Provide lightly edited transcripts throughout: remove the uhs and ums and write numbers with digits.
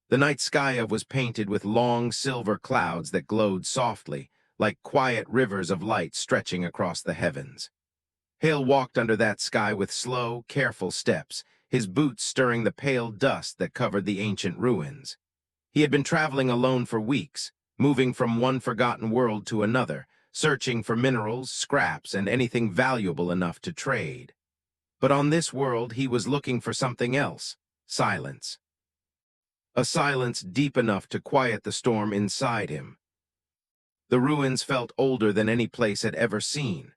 The night sky was painted with long silver clouds that glowed softly, like quiet rivers of light stretching across the heavens. Hale walked under that sky with slow, careful steps, his boots stirring the pale dust that covered the ancient ruins. He had been traveling alone for weeks, moving from one forgotten world to another, searching for minerals, scraps, and anything valuable enough to trade. But on this world he was looking for something else: silence. A silence deep enough to quiet the storm inside him. The ruins felt older than any place had ever seen.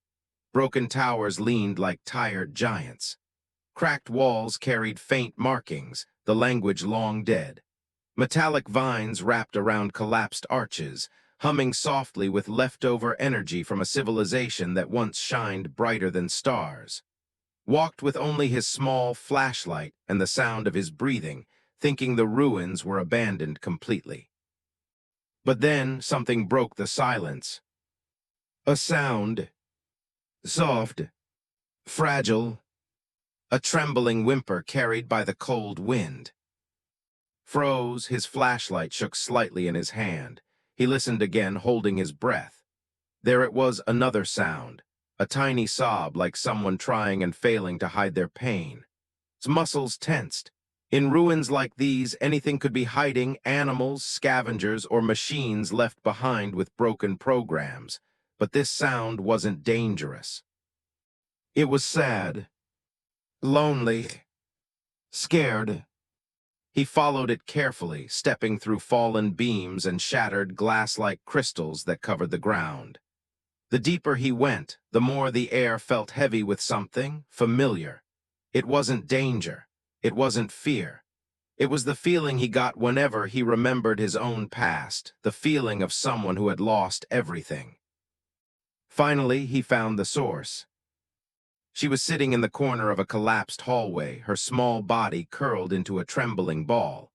Broken towers leaned like tired giants. Cracked walls carried faint markings, the language long dead. Metallic vines wrapped around collapsed arches, humming softly with leftover energy from a civilization that once shined brighter than stars. Walked with only his small flashlight and the sound of his breathing, thinking the ruins were abandoned completely. But then something broke the silence. A sound. Soft. Fragile. A trembling whimper carried by the cold wind. Froze, his flashlight shook slightly in his hand. He listened again, holding his breath. There it was, another sound. A tiny sob, like someone trying and failing to hide their pain. His muscles tensed. In ruins like these, anything could be hiding: animals, scavengers, or machines left behind with broken programs. But this sound wasn't dangerous. It was sad. Lonely. Scared. He followed it carefully, stepping through fallen beams and shattered glass-like crystals that covered the ground. The deeper he went, the more the air felt heavy with something familiar. It wasn't danger. It wasn't fear. It was the feeling he got whenever he remembered his own past, the feeling of someone who had lost everything. Finally, he found the source. She was sitting in the corner of a collapsed hallway, her small body curled into a trembling ball.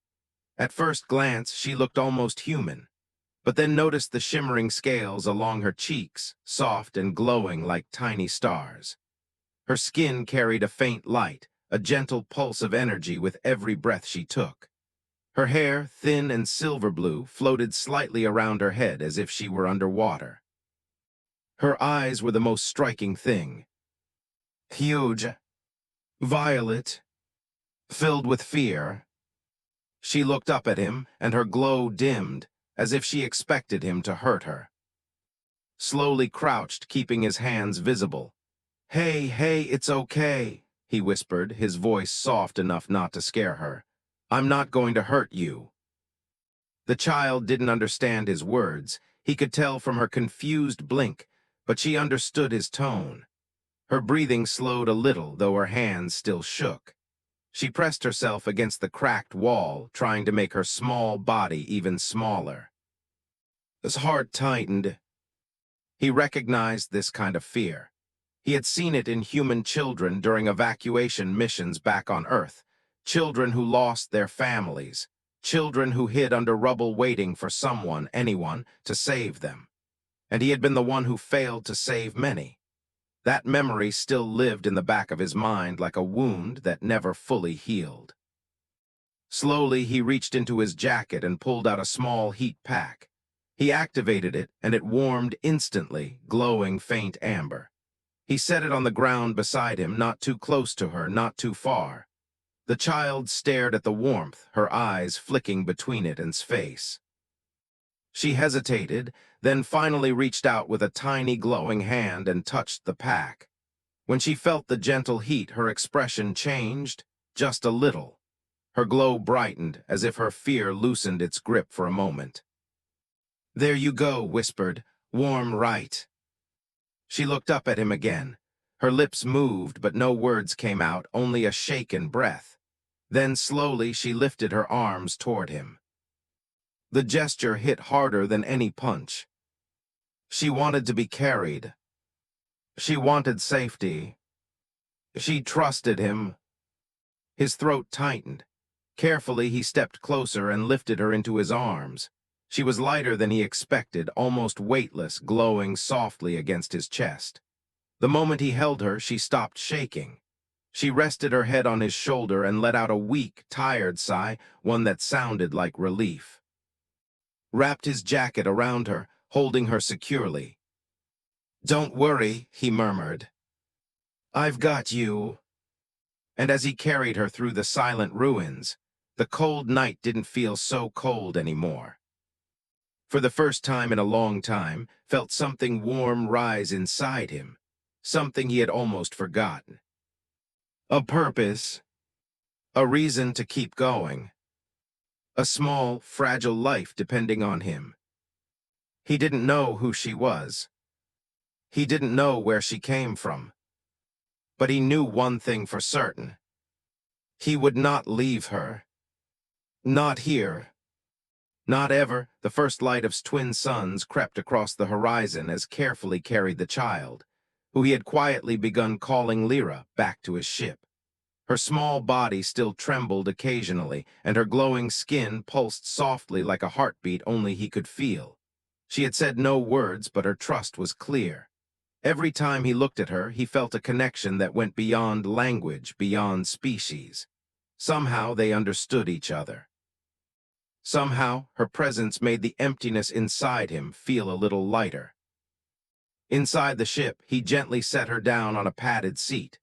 At first glance, she looked almost human, but then noticed the shimmering scales along her cheeks, soft and glowing like tiny stars. Her skin carried a faint light, a gentle pulse of energy with every breath she took. Her hair, thin and silver blue, floated slightly around her head as if she were underwater. Her eyes were the most striking thing. Huge, violet, filled with fear. She looked up at him, and her glow dimmed, as if she expected him to hurt her. Slowly crouched, keeping his hands visible. "Hey, it's okay," he whispered, his voice soft enough not to scare her. "I'm not going to hurt you." The child didn't understand his words. He could tell from her confused blink, but she understood his tone. Her breathing slowed a little, though her hands still shook. She pressed herself against the cracked wall, trying to make her small body even smaller. His heart tightened. He recognized this kind of fear. He had seen it in human children during evacuation missions back on Earth. Children who lost their families. Children who hid under rubble waiting for someone, anyone, to save them. And he had been the one who failed to save many. That memory still lived in the back of his mind like a wound that never fully healed. Slowly, he reached into his jacket and pulled out a small heat pack. He activated it, and it warmed instantly, glowing faint amber. He set it on the ground beside him, not too close to her, not too far. The child stared at the warmth, her eyes flicking between it and his face. She hesitated, then finally reached out with a tiny glowing hand and touched the pack. When she felt the gentle heat, her expression changed, just a little. Her glow brightened, as if her fear loosened its grip for a moment. "There you go," whispered. "Warm, right?" She looked up at him again. Her lips moved, but no words came out, only a shaken breath. Then slowly she lifted her arms toward him. The gesture hit harder than any punch. She wanted to be carried. She wanted safety. She trusted him. His throat tightened. Carefully, he stepped closer and lifted her into his arms. She was lighter than he expected, almost weightless, glowing softly against his chest. The moment he held her, she stopped shaking. She rested her head on his shoulder and let out a weak, tired sigh, one that sounded like relief. Wrapped his jacket around her, holding her securely. "Don't worry," he murmured. "I've got you." And as he carried her through the silent ruins, the cold night didn't feel so cold anymore. For the first time in a long time, felt something warm rise inside him, something he had almost forgotten. A purpose, a reason to keep going, a small, fragile life depending on him. He didn't know who she was. He didn't know where she came from. But he knew one thing for certain. He would not leave her. Not here. Not ever. The first light of twin suns crept across the horizon as carefully carried the child, who he had quietly begun calling Lyra, back to his ship. Her small body still trembled occasionally, and her glowing skin pulsed softly like a heartbeat only he could feel. She had said no words, but her trust was clear. Every time he looked at her, he felt a connection that went beyond language, beyond species. Somehow they understood each other. Somehow her presence made the emptiness inside him feel a little lighter. Inside the ship, he gently set her down on a padded seat.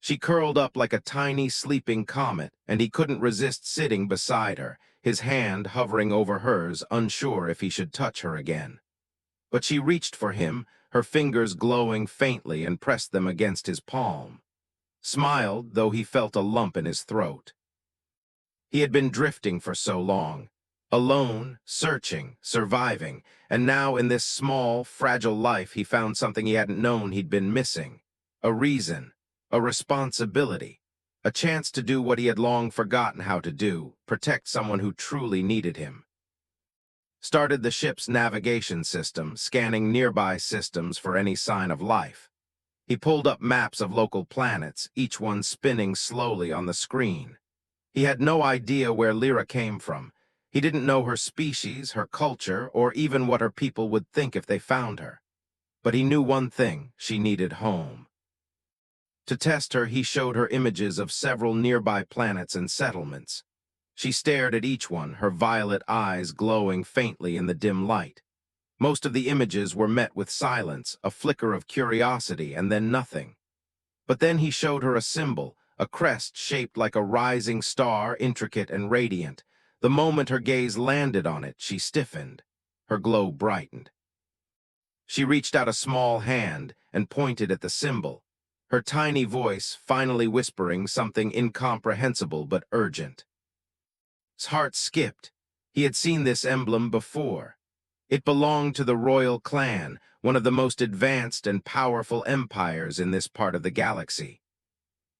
She curled up like a tiny sleeping comet, and he couldn't resist sitting beside her, his hand hovering over hers, unsure if he should touch her again. But she reached for him, her fingers glowing faintly, and pressed them against his palm. Smiled, though he felt a lump in his throat. He had been drifting for so long, alone, searching, surviving, and now in this small, fragile life he found something he hadn't known he'd been missing. A reason, a responsibility, a chance to do what he had long forgotten how to do, protect someone who truly needed him. Started the ship's navigation system, scanning nearby systems for any sign of life. He pulled up maps of local planets, each one spinning slowly on the screen. He had no idea where Lyra came from. He didn't know her species, her culture, or even what her people would think if they found her. But he knew one thing: she needed home. To test her, he showed her images of several nearby planets and settlements. She stared at each one, her violet eyes glowing faintly in the dim light. Most of the images were met with silence, a flicker of curiosity, and then nothing. But then he showed her a symbol, a crest shaped like a rising star, intricate and radiant. The moment her gaze landed on it, she stiffened. Her glow brightened. She reached out a small hand and pointed at the symbol, her tiny voice finally whispering something incomprehensible but urgent. His heart skipped. He had seen this emblem before. It belonged to the royal clan, one of the most advanced and powerful empires in this part of the galaxy.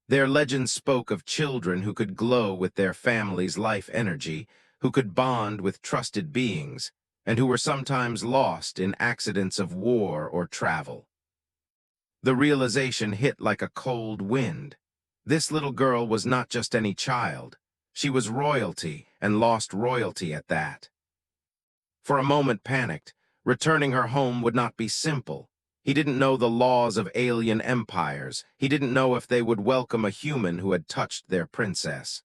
Their legends spoke of children who could glow with their family's life energy, who could bond with trusted beings, and who were sometimes lost in accidents of war or travel. The realization hit like a cold wind. This little girl was not just any child. She was royalty, and lost royalty at that. For a moment panicked. Returning her home would not be simple. He didn't know the laws of alien empires. He didn't know if they would welcome a human who had touched their princess.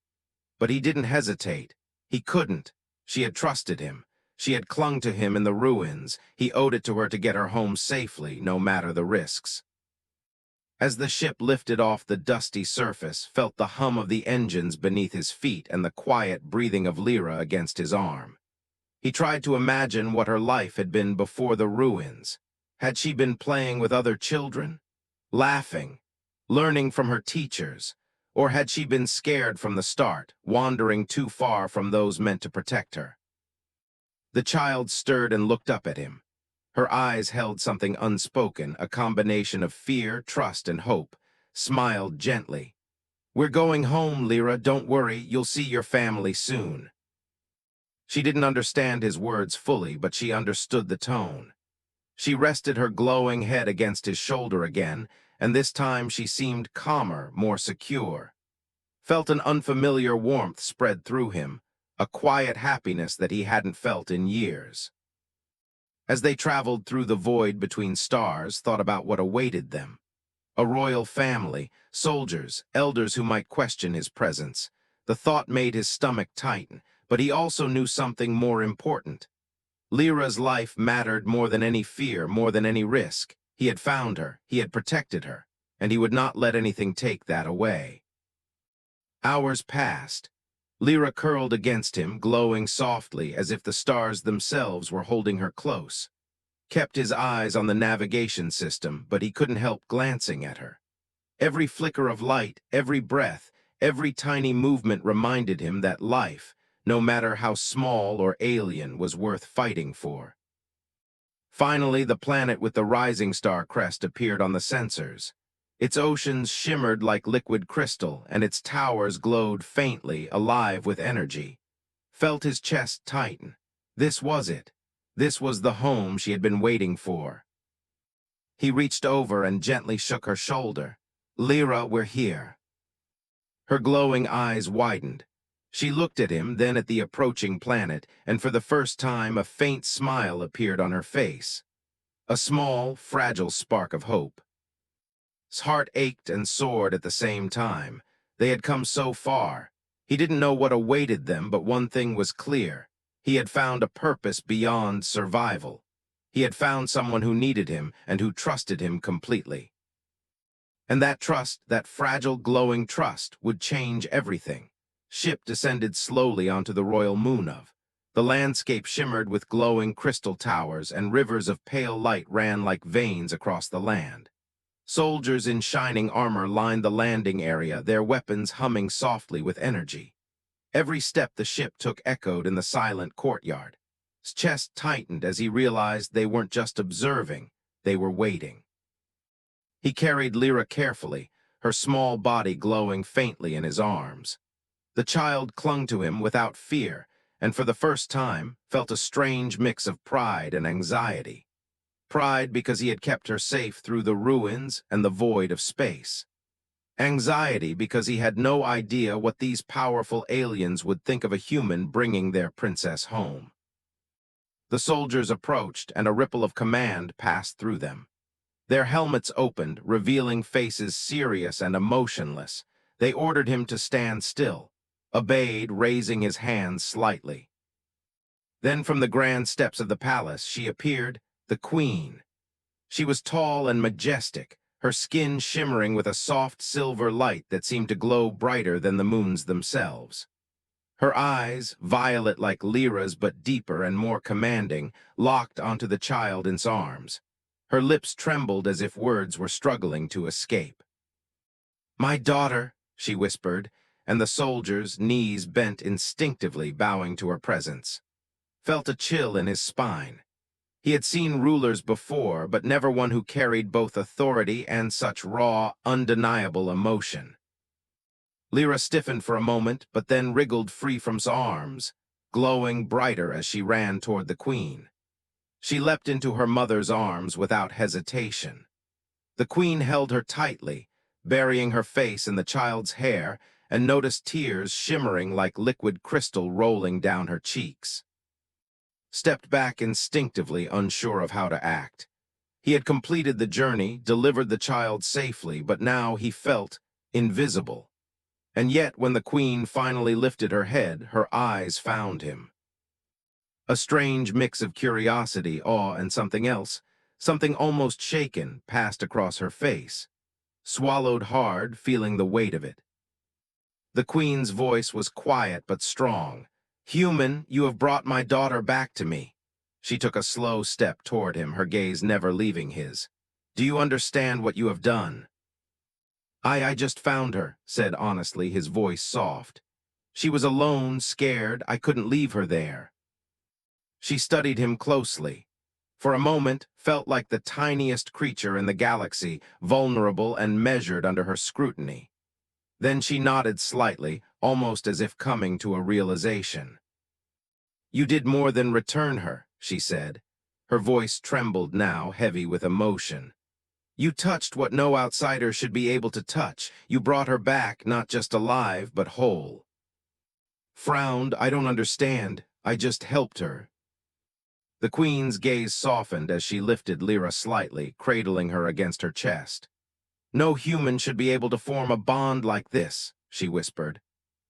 But he didn't hesitate. He couldn't. She had trusted him. She had clung to him in the ruins. He owed it to her to get her home safely, no matter the risks. As the ship lifted off the dusty surface, felt the hum of the engines beneath his feet and the quiet breathing of Lyra against his arm. He tried to imagine what her life had been before the ruins. Had she been playing with other children, laughing, learning from her teachers, or had she been scared from the start, wandering too far from those meant to protect her? The child stirred and looked up at him. Her eyes held something unspoken, a combination of fear, trust, and hope. Smiled gently. "We're going home, Lyra. Don't worry. You'll see your family soon." She didn't understand his words fully, but she understood the tone. She rested her glowing head against his shoulder again, and this time she seemed calmer, more secure. Felt an unfamiliar warmth spread through him, a quiet happiness that he hadn't felt in years. As they traveled through the void between stars, thought about what awaited them. A royal family, soldiers, elders who might question his presence. The thought made his stomach tighten, but he also knew something more important. Lyra's life mattered more than any fear, more than any risk. He had found her, he had protected her, and he would not let anything take that away. Hours passed. Lyra curled against him, glowing softly as if the stars themselves were holding her close. Kept his eyes on the navigation system, but he couldn't help glancing at her. Every flicker of light, every breath, every tiny movement reminded him that life, no matter how small or alien, was worth fighting for. Finally, the planet with the rising star crest appeared on the sensors. Its oceans shimmered like liquid crystal, and its towers glowed faintly, alive with energy. Felt his chest tighten. This was it. This was the home she had been waiting for. He reached over and gently shook her shoulder. "Lyra, we're here." Her glowing eyes widened. She looked at him, then at the approaching planet, and for the first time a faint smile appeared on her face. A small, fragile spark of hope. His heart ached and soared at the same time. They had come so far. He didn't know what awaited them, but one thing was clear. He had found a purpose beyond survival. He had found someone who needed him and who trusted him completely. And that trust, that fragile, glowing trust, would change everything. Ship descended slowly onto the royal moon of. The landscape shimmered with glowing crystal towers, and rivers of pale light ran like veins across the land. Soldiers in shining armor lined the landing area, their weapons humming softly with energy. Every step the ship took echoed in the silent courtyard. His chest tightened as he realized they weren't just observing, they were waiting. He carried Lyra carefully, her small body glowing faintly in his arms. The child clung to him without fear, and for the first time felt a strange mix of pride and anxiety. Pride because he had kept her safe through the ruins and the void of space. Anxiety because he had no idea what these powerful aliens would think of a human bringing their princess home. The soldiers approached, and a ripple of command passed through them. Their helmets opened, revealing faces serious and emotionless. They ordered him to stand still, obeyed, raising his hands slightly. Then from the grand steps of the palace she appeared, the queen. She was tall and majestic, her skin shimmering with a soft silver light that seemed to glow brighter than the moons themselves. Her eyes, violet like Lyra's but deeper and more commanding, locked onto the child in his arms. Her lips trembled as if words were struggling to escape. "My daughter," she whispered, and the soldiers, knees bent instinctively, bowing to her presence. Felt a chill in his spine. He had seen rulers before, but never one who carried both authority and such raw, undeniable emotion. Lyra stiffened for a moment, but then wriggled free from his arms, glowing brighter as she ran toward the queen. She leapt into her mother's arms without hesitation. The queen held her tightly, burying her face in the child's hair, and noticed tears shimmering like liquid crystal rolling down her cheeks. Stepped back instinctively, unsure of how to act. He had completed the journey, delivered the child safely, but now he felt invisible. And yet, when the queen finally lifted her head, her eyes found him. A strange mix of curiosity, awe, and something else, something almost shaken, passed across her face. Swallowed hard, feeling the weight of it. The queen's voice was quiet but strong. "Human, you have brought my daughter back to me." She took a slow step toward him, her gaze never leaving his. "Do you understand what you have done?" I just found her," said honestly, his voice soft. "She was alone, scared. I couldn't leave her there." She studied him closely. For a moment, felt like the tiniest creature in the galaxy, vulnerable and measured under her scrutiny. Then she nodded slightly, almost as if coming to a realization. "You did more than return her," she said. Her voice trembled now, heavy with emotion. "You touched what no outsider should be able to touch. You brought her back, not just alive, but whole." Frowned. "I don't understand. I just helped her." The queen's gaze softened as she lifted Lyra slightly, cradling her against her chest. No human should be able to form a bond like this, she whispered.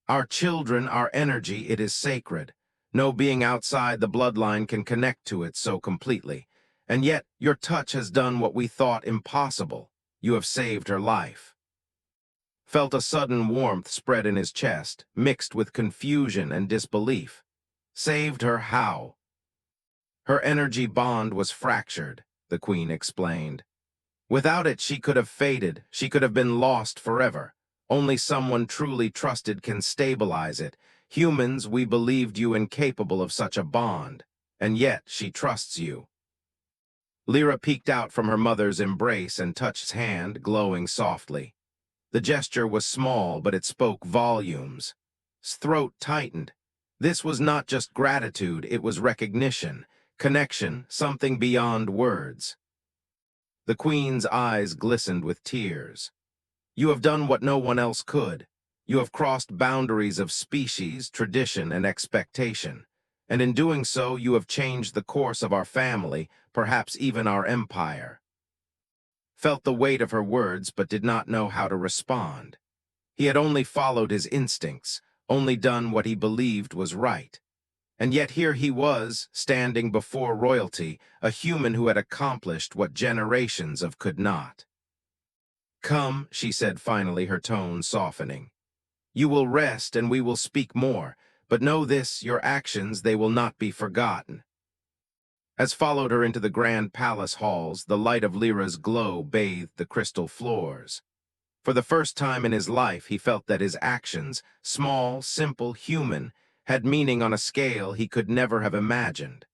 Our children, our energy, it is sacred. No being outside the bloodline can connect to it so completely. And yet, your touch has done what we thought impossible. You have saved her life. Felt a sudden warmth spread in his chest, mixed with confusion and disbelief. Saved her how? Her energy bond was fractured, the Queen explained. Without it, she could have faded, she could have been lost forever. Only someone truly trusted can stabilize it. Humans, we believed you incapable of such a bond, and yet she trusts you. Lyra peeked out from her mother's embrace and touched his hand, glowing softly. The gesture was small, but it spoke volumes. His throat tightened. This was not just gratitude, it was recognition, connection, something beyond words. The Queen's eyes glistened with tears. You have done what no one else could. You have crossed boundaries of species, tradition, and expectation. And in doing so, you have changed the course of our family, perhaps even our empire. Felt the weight of her words, but did not know how to respond. He had only followed his instincts, only done what he believed was right. And yet here he was, standing before royalty, a human who had accomplished what generations of could not. Come, she said finally, her tone softening. You will rest and we will speak more, but know this, your actions, they will not be forgotten. As followed her into the grand palace halls, the light of Lyra's glow bathed the crystal floors. For the first time in his life, he felt that his actions, small, simple, human, had meaning on a scale he could never have imagined.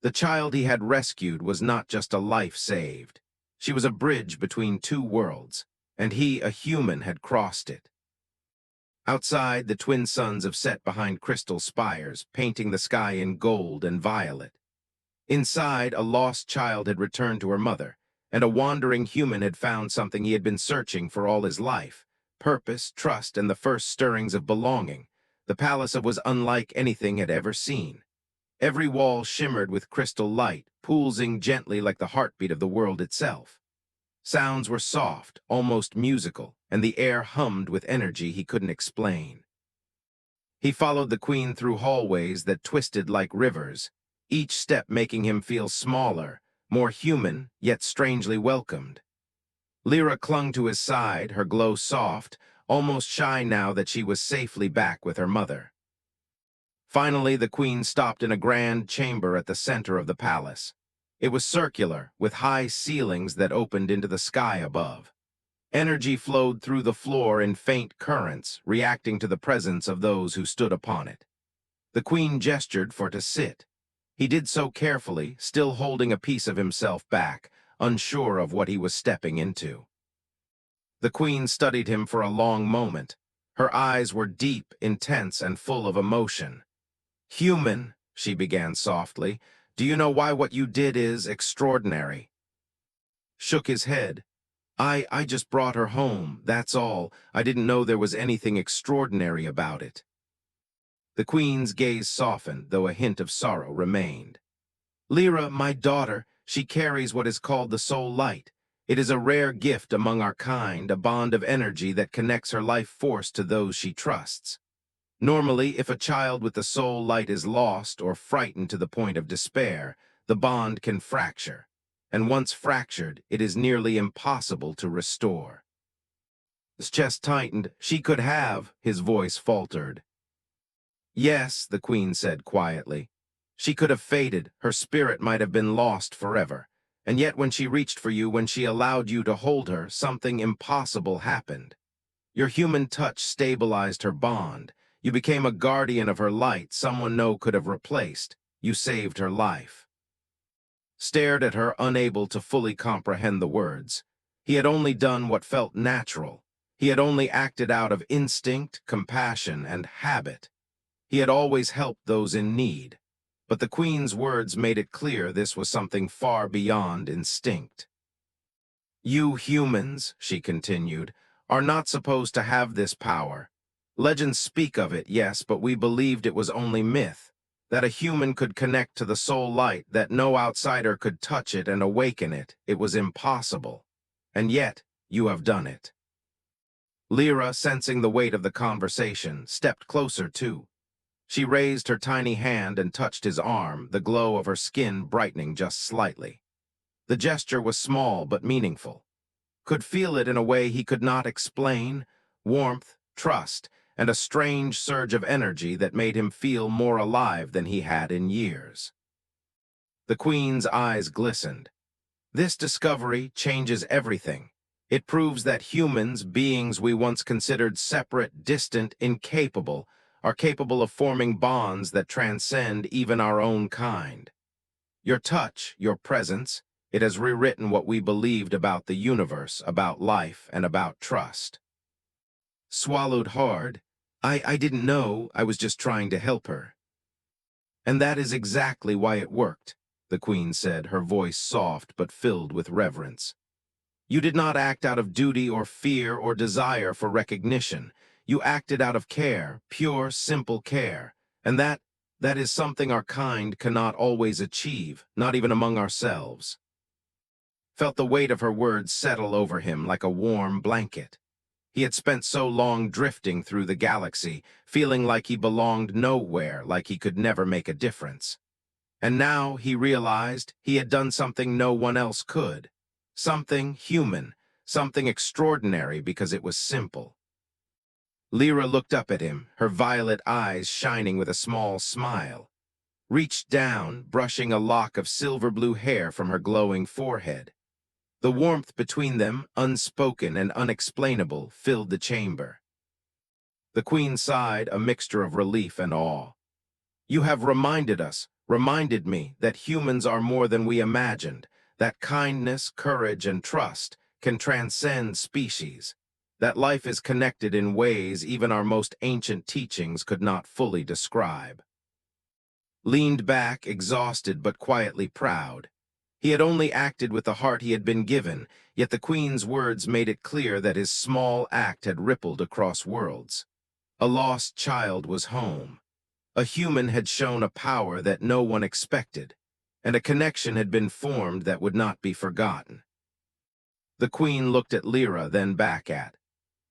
The child he had rescued was not just a life saved. She was a bridge between two worlds, and he, a human, had crossed it. Outside, the twin suns have set behind crystal spires, painting the sky in gold and violet. Inside, a lost child had returned to her mother, and a wandering human had found something he had been searching for all his life: purpose, trust, and the first stirrings of belonging. The palace was unlike anything had ever seen. Every wall shimmered with crystal light, pulsing gently like the heartbeat of the world itself. Sounds were soft, almost musical, and the air hummed with energy he couldn't explain. He followed the Queen through hallways that twisted like rivers, each step making him feel smaller, more human, yet strangely welcomed. Lyra clung to his side, her glow soft, almost shy now that she was safely back with her mother. Finally, the Queen stopped in a grand chamber at the center of the palace. It was circular, with high ceilings that opened into the sky above. Energy flowed through the floor in faint currents, reacting to the presence of those who stood upon it. The Queen gestured for to sit. He did so carefully, still holding a piece of himself back, unsure of what he was stepping into. The Queen studied him for a long moment. Her eyes were deep, intense, and full of emotion. "Human," she began softly, "do you know why what you did is extraordinary?" Shook his head. I just brought her home, that's all. I didn't know there was anything extraordinary about it." The Queen's gaze softened, though a hint of sorrow remained. "Lyra, my daughter, she carries what is called the soul light. It is a rare gift among our kind, a bond of energy that connects her life force to those she trusts. Normally, if a child with the soul light is lost or frightened to the point of despair, the bond can fracture. And once fractured, it is nearly impossible to restore." His chest tightened. "She could have," his voice faltered. "Yes," the Queen said quietly. "She could have faded, her spirit might have been lost forever. And yet when she reached for you, when she allowed you to hold her, something impossible happened. Your human touch stabilized her bond. You became a guardian of her light, someone no could have replaced. You saved her life." Stared at her, unable to fully comprehend the words. He had only done what felt natural. He had only acted out of instinct, compassion, and habit. He had always helped those in need. But the Queen's words made it clear this was something far beyond instinct. "You humans," she continued, "are not supposed to have this power. Legends speak of it, yes, but we believed it was only myth, that a human could connect to the soul light, that no outsider could touch it and awaken it. It was impossible. And yet, You have done it." Lyra, sensing the weight of the conversation, stepped closer too. She raised her tiny hand and touched his arm, the glow of her skin brightening just slightly. The gesture was small but meaningful. Could feel it in a way he could not explain: warmth, trust, and a strange surge of energy that made him feel more alive than he had in years. The Queen's eyes glistened. This discovery changes everything. It proves that humans, beings we once considered separate, distant, incapable, are capable of forming bonds that transcend even our own kind. Your touch, your presence, it has rewritten what we believed about the universe, about life, and about trust. Swallowed hard. I didn't know, I was just trying to help her. And that is exactly why it worked, the Queen said, her voice soft but filled with reverence. You did not act out of duty or fear or desire for recognition. You acted out of care, pure, simple care. And that is something our kind cannot always achieve, not even among ourselves. Felt the weight of her words settle over him like a warm blanket. He had spent so long drifting through the galaxy, feeling like he belonged nowhere, like he could never make a difference. And now he realized he had done something no one else could. Something human, something extraordinary because it was simple. Lyra looked up at him, her violet eyes shining with a small smile. Reached down, brushing a lock of silver-blue hair from her glowing forehead. The warmth between them, unspoken and unexplainable, filled the chamber. The Queen sighed, a mixture of relief and awe. You have reminded me that humans are more than we imagined, that kindness, courage, and trust can transcend species, that life is connected in ways even our most ancient teachings could not fully describe. Leaned back, exhausted but quietly proud. He had only acted with the heart he had been given, yet the Queen's words made it clear that his small act had rippled across worlds. A lost child was home. A human had shown a power that no one expected, and a connection had been formed that would not be forgotten. The Queen looked at Lyra, then back at.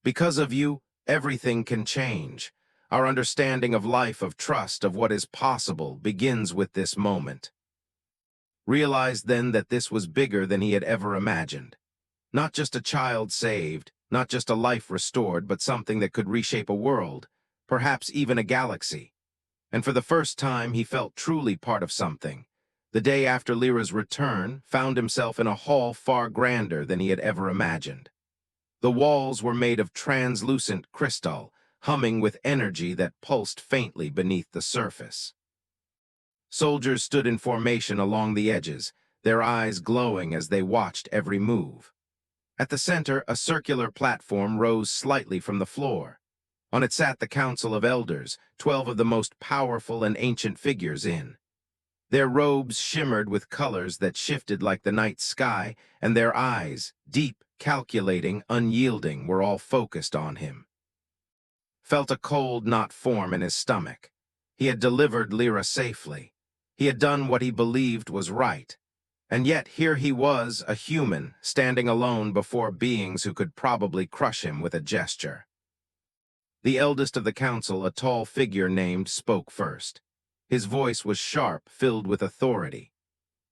Because of you, everything can change. Our understanding of life, of trust, of what is possible, begins with this moment. Realized then that this was bigger than he had ever imagined. Not just a child saved, not just a life restored, but something that could reshape a world, perhaps even a galaxy. And for the first time he felt truly part of something. The day after Lyra's return, found himself in a hall far grander than he had ever imagined. The walls were made of translucent crystal, humming with energy that pulsed faintly beneath the surface. Soldiers stood in formation along the edges, their eyes glowing as they watched every move. At the center, a circular platform rose slightly from the floor. On it sat the Council of Elders, 12 of the most powerful and ancient figures in. Their robes shimmered with colors that shifted like the night sky, and their eyes, deep, calculating, unyielding, were all focused on him. Felt a cold knot form in his stomach. He had delivered Lyra safely. He had done what he believed was right. And yet here he was, a human, standing alone before beings who could probably crush him with a gesture. The eldest of the council, a tall figure named, spoke first. His voice was sharp, filled with authority.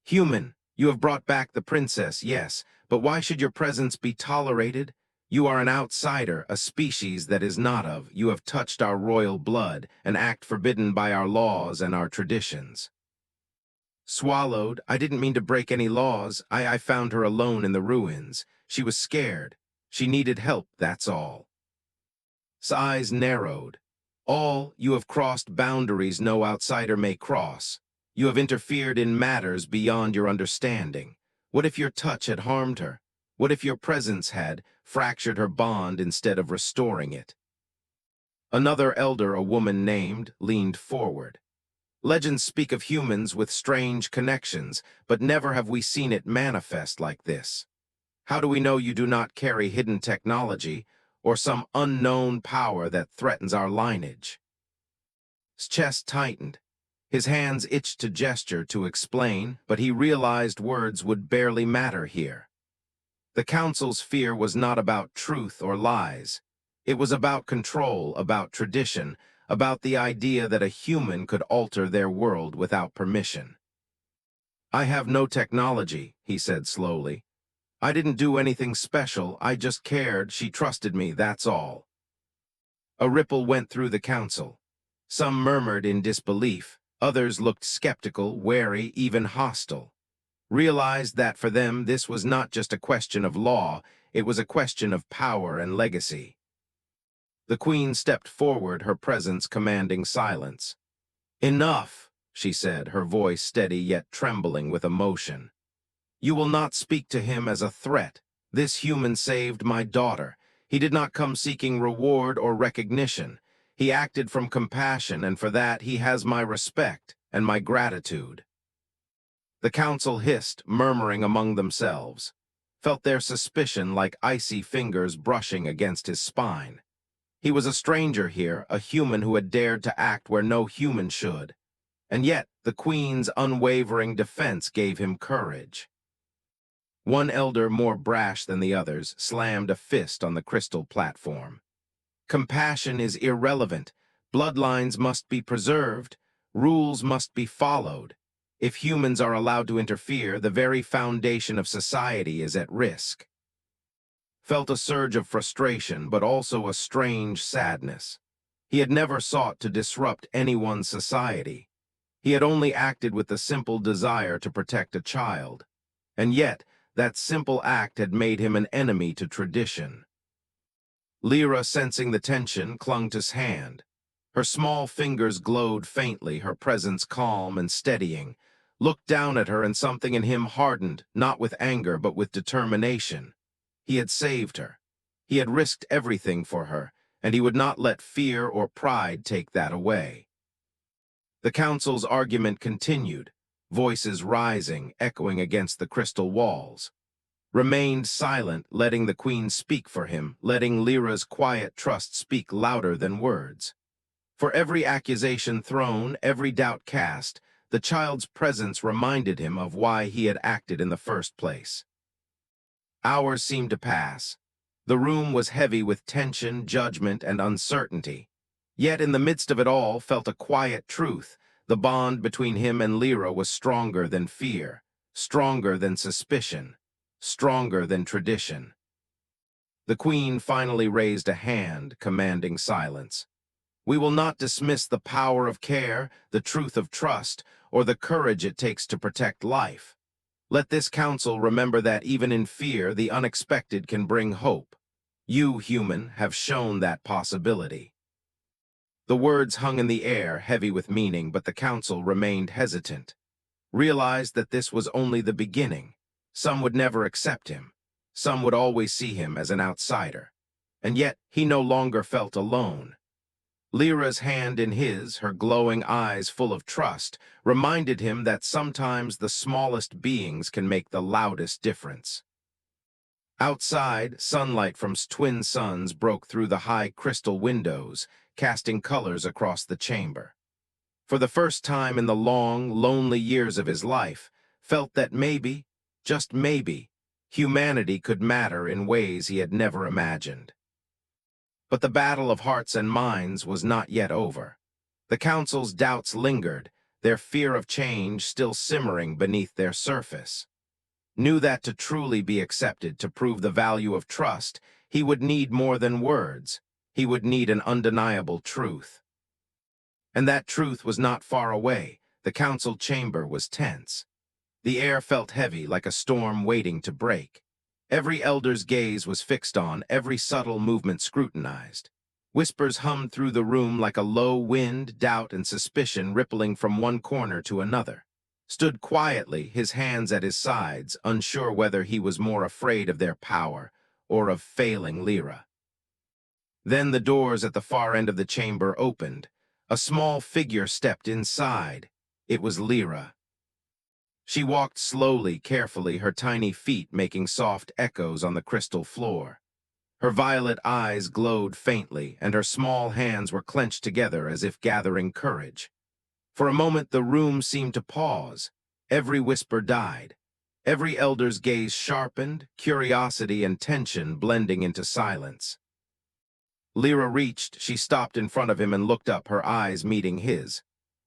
Human, you have brought back the princess, yes, but why should your presence be tolerated? You are an outsider, a species that is not of. You have touched our royal blood, an act forbidden by our laws and our traditions. Swallowed, I didn't mean to break any laws. I found her alone in the ruins. She was scared. She needed help, that's all. His eyes narrowed. You have crossed boundaries no outsider may cross. You have interfered in matters beyond your understanding. What if your touch had harmed her? What if your presence had fractured her bond instead of restoring it? Another elder, a woman named, leaned forward. Legends speak of humans with strange connections, but never have we seen it manifest like this. How do we know you do not carry hidden technology or some unknown power that threatens our lineage? His chest tightened. His hands itched to gesture, to explain, but he realized words would barely matter here. The council's fear was not about truth or lies. It was about control, about tradition, about the idea that a human could alter their world without permission. "I have no technology," he said slowly. "I didn't do anything special, I just cared, she trusted me, that's all." A ripple went through the council. Some murmured in disbelief, others looked skeptical, wary, even hostile. Realized that for them this was not just a question of law, it was a question of power and legacy. The queen stepped forward, her presence commanding silence. "Enough," she said, her voice steady yet trembling with emotion. "You will not speak to him as a threat. This human saved my daughter. He did not come seeking reward or recognition. He acted from compassion, and for that he has my respect and my gratitude." The council hissed, murmuring among themselves, felt their suspicion like icy fingers brushing against his spine. He was a stranger here, a human who had dared to act where no human should. And yet, the queen's unwavering defense gave him courage. One elder, more brash than the others, slammed a fist on the crystal platform. "Compassion is irrelevant. Bloodlines must be preserved. Rules must be followed. If humans are allowed to interfere, the very foundation of society is at risk." Felt a surge of frustration, but also a strange sadness. He had never sought to disrupt anyone's society. He had only acted with the simple desire to protect a child. And yet, that simple act had made him an enemy to tradition. Lyra, sensing the tension, clung to his hand. Her small fingers glowed faintly, her presence calm and steadying. Looked down at her, and something in him hardened, not with anger but with determination. He had saved her. He had risked everything for her, and he would not let fear or pride take that away. The council's argument continued, voices rising, echoing against the crystal walls. Remained silent, letting the queen speak for him, letting Lyra's quiet trust speak louder than words. For every accusation thrown, every doubt cast, the child's presence reminded him of why he had acted in the first place. Hours seemed to pass. The room was heavy with tension, judgment, and uncertainty. Yet in the midst of it all felt a quiet truth. The bond between him and Lyra was stronger than fear, stronger than suspicion, stronger than tradition. The queen finally raised a hand, commanding silence. "We will not dismiss the power of care, the truth of trust, or the courage it takes to protect life. Let this council remember that even in fear, the unexpected can bring hope. You, human, have shown that possibility." The words hung in the air, heavy with meaning, but the council remained hesitant. Realized that this was only the beginning. Some would never accept him. Some would always see him as an outsider. And yet, he no longer felt alone. Lyra's hand in his, her glowing eyes full of trust, reminded him that sometimes the smallest beings can make the loudest difference. Outside, sunlight from twin suns broke through the high crystal windows, casting colors across the chamber. For the first time in the long, lonely years of his life, felt that maybe, just maybe, humanity could matter in ways he had never imagined. But the battle of hearts and minds was not yet over. The council's doubts lingered, their fear of change still simmering beneath their surface. Knew that to truly be accepted, to prove the value of trust, he would need more than words. He would need an undeniable truth. And that truth was not far away. The council chamber was tense. The air felt heavy, like a storm waiting to break. Every elder's gaze was fixed on, every subtle movement scrutinized. Whispers hummed through the room like a low wind, doubt and suspicion rippling from one corner to another. Stood quietly, his hands at his sides, unsure whether he was more afraid of their power or of failing Lyra. Then the doors at the far end of the chamber opened. A small figure stepped inside. It was Lyra. She walked slowly, carefully, her tiny feet making soft echoes on the crystal floor. Her violet eyes glowed faintly, and her small hands were clenched together as if gathering courage. For a moment the room seemed to pause. Every whisper died. Every elder's gaze sharpened, curiosity and tension blending into silence. Lyra reached, she stopped in front of him and looked up, her eyes meeting his.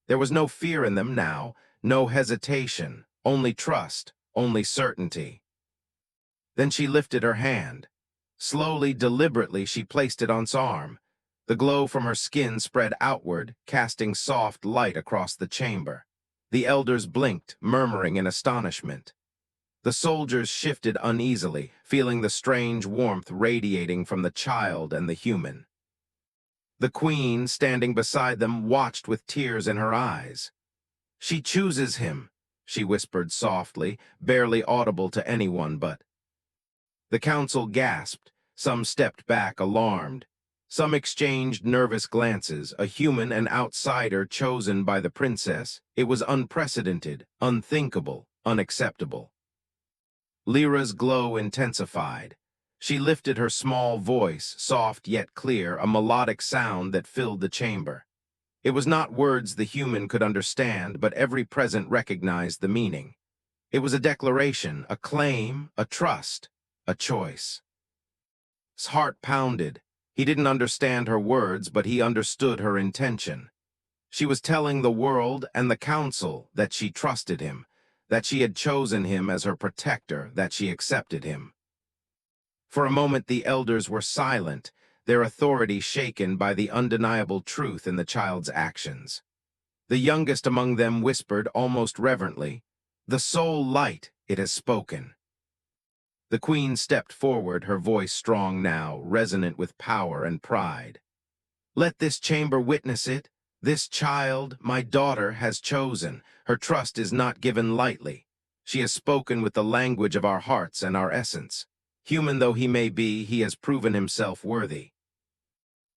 There was no fear in them now, no hesitation, only trust, only certainty. Then she lifted her hand. Slowly, deliberately, she placed it on his arm. The glow from her skin spread outward, casting soft light across the chamber. The elders blinked, murmuring in astonishment. The soldiers shifted uneasily, feeling the strange warmth radiating from the child and the human. The queen, standing beside them, watched with tears in her eyes. "She chooses him," she whispered softly, barely audible to anyone but. The council gasped. Some stepped back, alarmed. Some exchanged nervous glances, a human, an outsider chosen by the princess. It was unprecedented, unthinkable, unacceptable. Lyra's glow intensified. She lifted her small voice, soft yet clear, a melodic sound that filled the chamber. It was not words the human could understand, but every present recognized the meaning. It was a declaration, a claim, a trust, a choice. His heart pounded. He didn't understand her words, but he understood her intention. She was telling the world and the council that she trusted him, that she had chosen him as her protector, that she accepted him. For a moment the elders were silent, their authority shaken by the undeniable truth in the child's actions. The youngest among them whispered almost reverently, "The sole light, it has spoken." The queen stepped forward, her voice strong now, resonant with power and pride. "Let this chamber witness it. This child, my daughter, has chosen. Her trust is not given lightly. She has spoken with the language of our hearts and our essence. Human though he may be, he has proven himself worthy."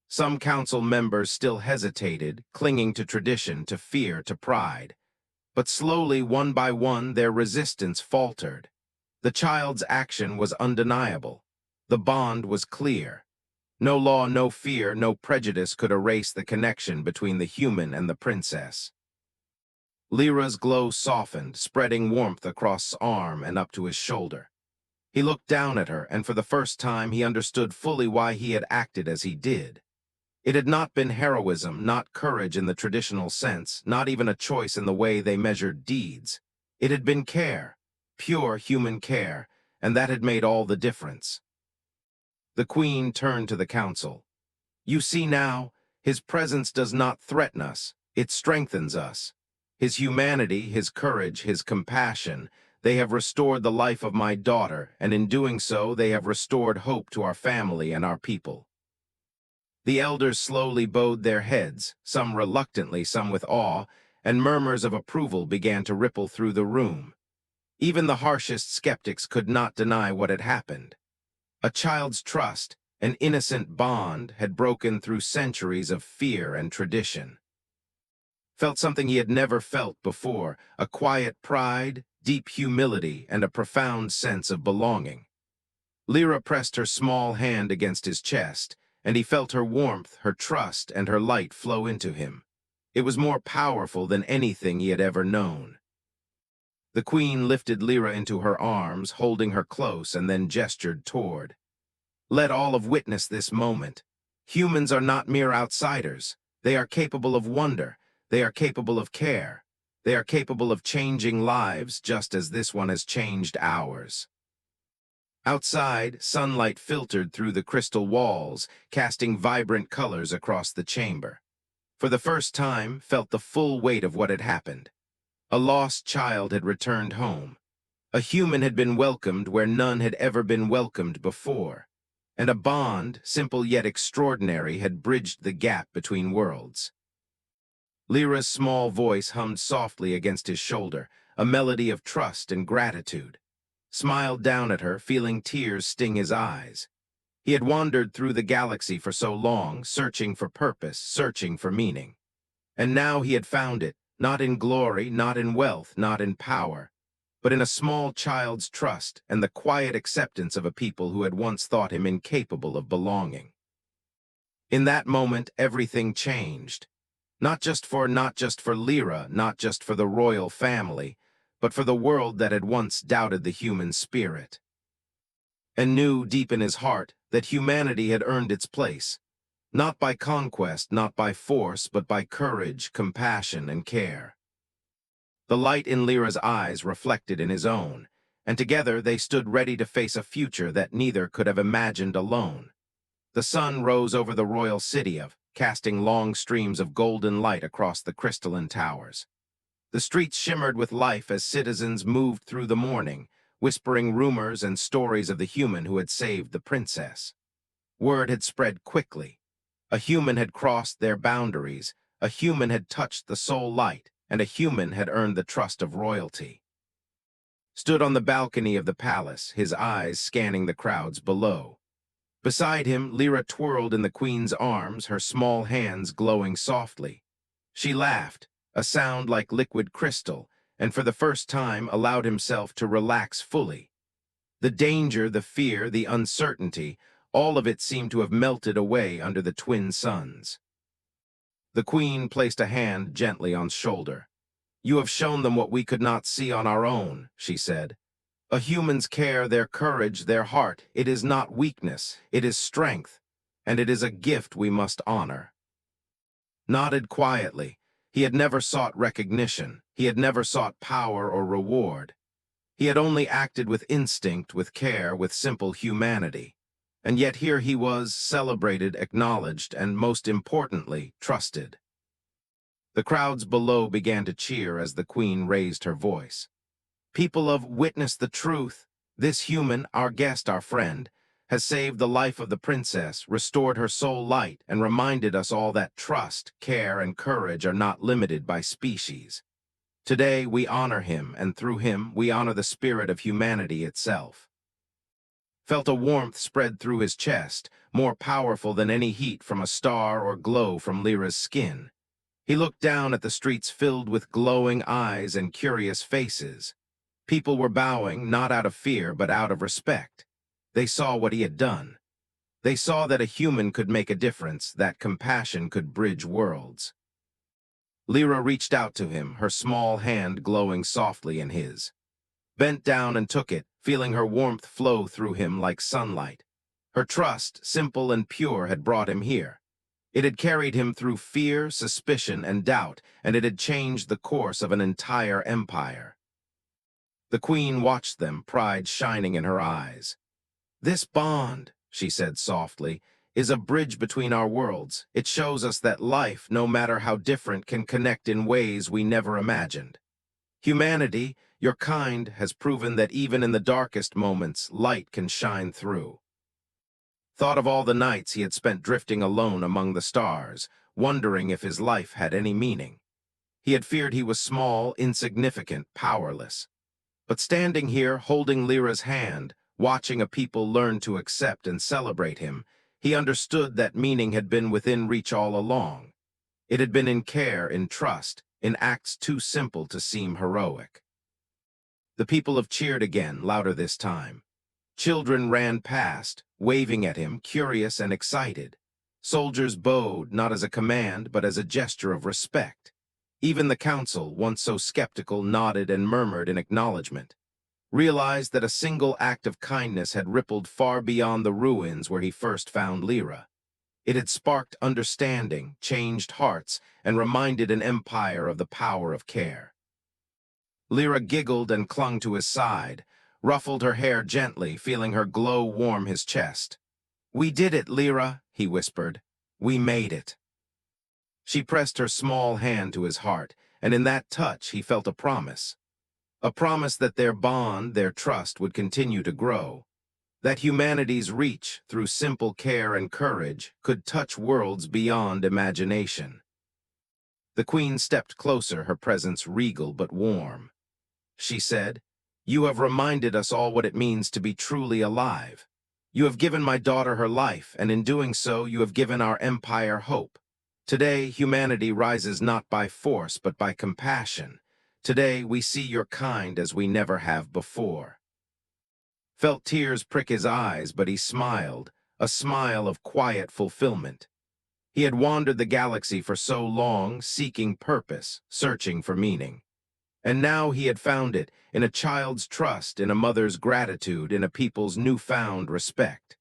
Some council members still hesitated, clinging to tradition, to fear, to pride. But slowly, one by one, their resistance faltered. The child's action was undeniable. The bond was clear. No law, no fear, no prejudice could erase the connection between the human and the princess. Lyra's glow softened, spreading warmth across his arm and up to his shoulder. He looked down at her, and for the first time he understood fully why he had acted as he did. It had not been heroism, not courage in the traditional sense, not even a choice in the way they measured deeds. It had been care, pure human care, and that had made all the difference. The queen turned to the council. "You see now, his presence does not threaten us, it strengthens us. His humanity, his courage, his compassion, they have restored the life of my daughter, and in doing so they have restored hope to our family and our people." The elders slowly bowed their heads, some reluctantly, some with awe, and murmurs of approval began to ripple through the room. Even the harshest skeptics could not deny what had happened. A child's trust, an innocent bond, had broken through centuries of fear and tradition. Felt something he had never felt before, a quiet pride, deep humility, and a profound sense of belonging. Lyra pressed her small hand against his chest, and he felt her warmth, her trust, and her light flow into him. It was more powerful than anything he had ever known. The queen lifted Lyra into her arms, holding her close, and then gestured toward. "Let all of witness this moment. Humans are not mere outsiders. They are capable of wonder. They are capable of care. They are capable of changing lives just as this one has changed ours." Outside, sunlight filtered through the crystal walls, casting vibrant colors across the chamber. For the first time, felt the full weight of what had happened. A lost child had returned home. A human had been welcomed where none had ever been welcomed before. And a bond, simple yet extraordinary, had bridged the gap between worlds. Lyra's small voice hummed softly against his shoulder, a melody of trust and gratitude. Smiled down at her, feeling tears sting his eyes. He had wandered through the galaxy for so long, searching for purpose, searching for meaning. And now he had found it, not in glory, not in wealth, not in power, but in a small child's trust and the quiet acceptance of a people who had once thought him incapable of belonging. In that moment, everything changed. Not just for Lyra, not just for the royal family, but for the world that had once doubted the human spirit, and knew deep in his heart that humanity had earned its place, not by conquest, not by force, but by courage, compassion, and care. The light in Lyra's eyes reflected in his own, and together they stood ready to face a future that neither could have imagined alone. The sun rose over the royal city casting long streams of golden light across the crystalline towers. The streets shimmered with life as citizens moved through the morning, whispering rumors and stories of the human who had saved the princess. Word had spread quickly. A human had crossed their boundaries, a human had touched the soul light, and a human had earned the trust of royalty. Stood on the balcony of the palace, his eyes scanning the crowds below. Beside him, Lyra twirled in the queen's arms, her small hands glowing softly. She laughed, a sound like liquid crystal, and for the first time allowed himself to relax fully. The danger, the fear, the uncertainty, all of it seemed to have melted away under the twin suns. The queen placed a hand gently on his shoulder. "You have shown them what we could not see on our own," she said. "A human's care, their courage, their heart, it is not weakness, it is strength, and it is a gift we must honor." Nodded quietly. He had never sought recognition. He had never sought power or reward. He had only acted with instinct, with care, with simple humanity. And yet here he was, celebrated, acknowledged, and most importantly, trusted. The crowds below began to cheer as the queen raised her voice. "People have witnessed the truth. This human, our guest, our friend, has saved the life of the princess, restored her soul light, and reminded us all that trust, care, and courage are not limited by species. Today we honor him, and through him we honor the spirit of humanity itself." Felt a warmth spread through his chest, more powerful than any heat from a star or glow from Lyra's skin. He looked down at the streets filled with glowing eyes and curious faces. People were bowing, not out of fear, but out of respect. They saw what he had done. They saw that a human could make a difference, that compassion could bridge worlds. Lyra reached out to him, her small hand glowing softly in his. Bent down and took it, feeling her warmth flow through him like sunlight. Her trust, simple and pure, had brought him here. It had carried him through fear, suspicion, and doubt, and it had changed the course of an entire empire. The queen watched them, pride shining in her eyes. "This bond," she said softly, "is a bridge between our worlds. It shows us that life, no matter how different, can connect in ways we never imagined. Humanity, your kind, has proven that even in the darkest moments, light can shine through." Thought of all the nights he had spent drifting alone among the stars, wondering if his life had any meaning. He had feared he was small, insignificant, powerless. But standing here, holding Lyra's hand, watching a people learn to accept and celebrate him, he understood that meaning had been within reach all along. It had been in care, in trust, in acts too simple to seem heroic. The people have cheered again, louder this time. Children ran past, waving at him, curious and excited. Soldiers bowed, not as a command, but as a gesture of respect. Even the council, once so skeptical, nodded and murmured in acknowledgement. Realized that a single act of kindness had rippled far beyond the ruins where he first found Lyra. It had sparked understanding, changed hearts, and reminded an empire of the power of care. Lyra giggled and clung to his side, ruffled her hair gently, feeling her glow warm his chest. "We did it, Lyra," he whispered. "We made it." She pressed her small hand to his heart, and in that touch he felt a promise. A promise that their bond, their trust, would continue to grow. That humanity's reach, through simple care and courage, could touch worlds beyond imagination. The queen stepped closer, her presence regal but warm. She said, "You have reminded us all what it means to be truly alive. You have given my daughter her life, and in doing so, you have given our empire hope. Today, humanity rises not by force, but by compassion. Today, we see your kind as we never have before." Felt tears prick his eyes, but he smiled, a smile of quiet fulfillment. He had wandered the galaxy for so long, seeking purpose, searching for meaning. And now he had found it, in a child's trust, in a mother's gratitude, in a people's newfound respect.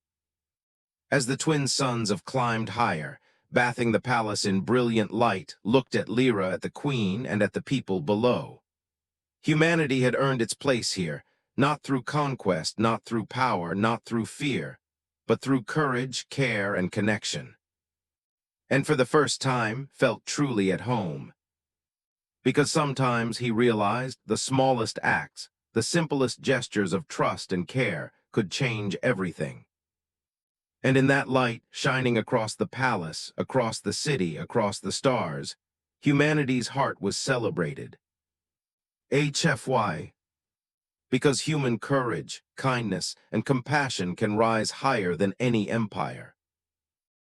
As the twin sons have climbed higher, bathing the palace in brilliant light, looked at Lyra, at the queen, and at the people below. Humanity had earned its place here, not through conquest, not through power, not through fear, but through courage, care, and connection. And for the first time, felt truly at home. Because sometimes he realized the smallest acts, the simplest gestures of trust and care could change everything. And in that light, shining across the palace, across the city, across the stars, humanity's heart was celebrated. HFY. Because human courage, kindness, and compassion can rise higher than any empire.